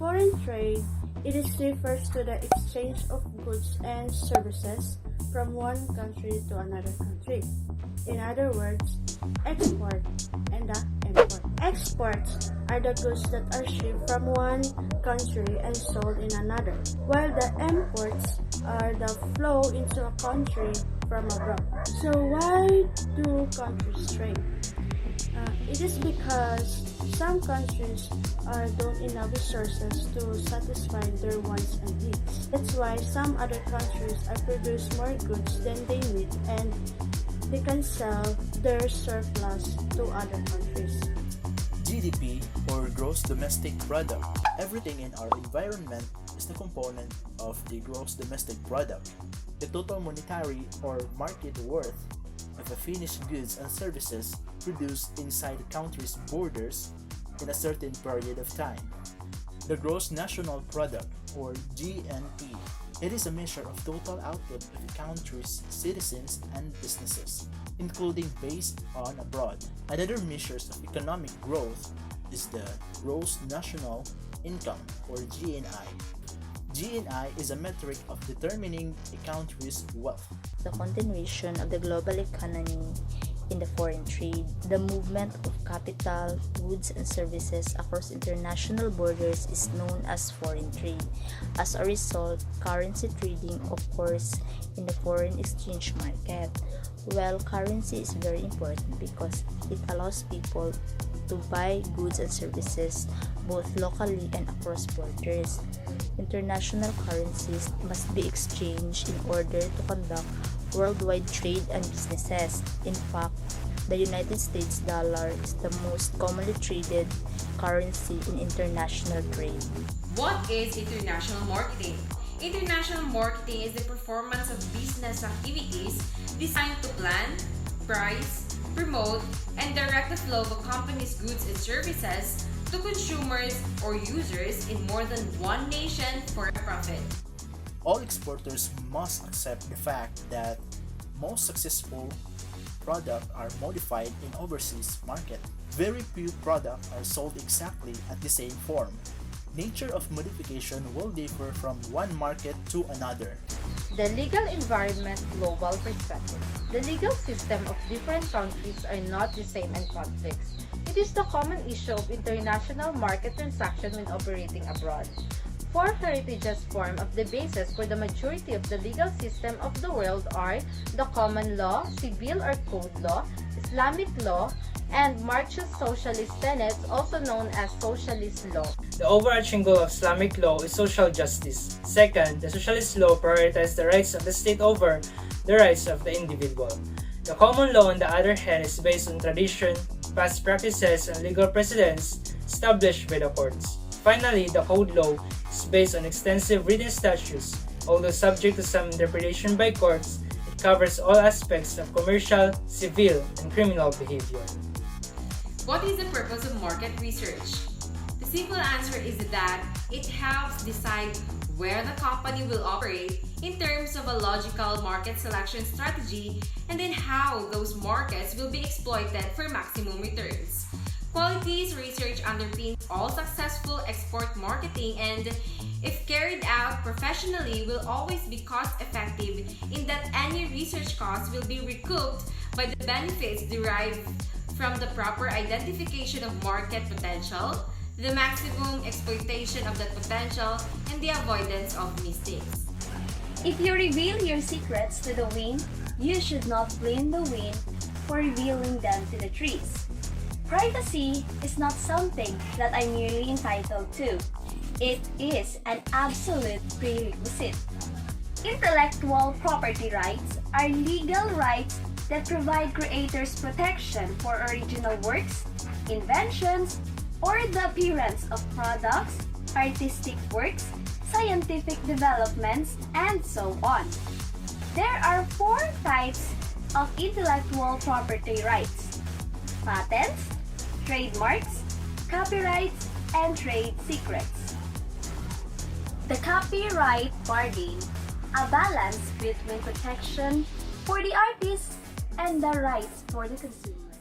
foreign trade, it refers to the exchange of goods and services from one country to another country. In other words, export and the import. Exports are the goods that are shipped from one country and sold in another, while the imports are the flow into a country from abroad. So why do countries trade? It is because some countries don't enough resources to satisfy their wants and needs. That's why some other countries produce more goods than they need, and they can sell their surplus to other countries. GDP, or gross domestic product. Everything in our environment is the component of the gross domestic product. The total monetary or market worth of the finished goods and services produced inside the country's borders in a certain period of time. The gross national product, or GNP. It is a measure of total output of a country's citizens and businesses, including based on abroad. Another measures of economic growth is the gross national income, or GNI. GNI is a metric of determining a country's wealth. The continuation of the global economy in the foreign trade, the movement of capital, goods, and services across international borders is known as foreign trade. As a result, currency trading occurs in the foreign exchange market. Well, currency is very important because it allows people to buy goods and services both locally and across borders. International currencies must be exchanged in order to conduct worldwide trade and businesses. In fact, the United States dollar is the most commonly traded currency in international trade. What is international marketing? International marketing is the performance of business activities designed to plan, price, promote, and direct the flow of a company's goods and services to consumers or users in more than one nation for a profit. All exporters must accept the fact that most successful products are modified in overseas market. Very few products are sold exactly at the same form. Nature of modification will differ from one market to another. The legal environment global perspective. The legal system of different countries are not the same in conflicts. It is the common issue of international market transaction when operating abroad. Four heritages form of the basis for the majority of the legal system of the world are the common law, civil or code law, Islamic law, and Marxist socialist tenets, also known as socialist law. The overarching goal of Islamic law is social justice. Second, the socialist law prioritizes the rights of the state over the rights of the individual. The common law, on the other hand, is based on tradition, past practices, and legal precedents established by the courts. Finally, the code law is based on extensive written statutes. Although subject to some interpretation by courts, it covers all aspects of commercial, civil, and criminal behavior. What is the purpose of market research? The simple answer is that it helps decide where the company will operate in terms of a logical market selection strategy, and then how those markets will be exploited for maximum returns. Qualities research underpins all successful export marketing, and if carried out professionally, will always be cost effective in that any research cost will be recouped by the benefits derived from the proper identification of market potential, the maximum exploitation of that potential, and the avoidance of mistakes. If you reveal your secrets to the wind, you should not blame the wind for revealing them to the trees. Privacy is not something that I'm merely entitled to. It is an absolute prerequisite. Intellectual property rights are legal rights that provide creators protection for original works, inventions, or the appearance of products, artistic works, scientific developments, and so on. There are four types of intellectual property rights: patents, trademarks, copyrights, and trade secrets. The copyright bargain, a balance between protection for the artist and the rights for the consumer.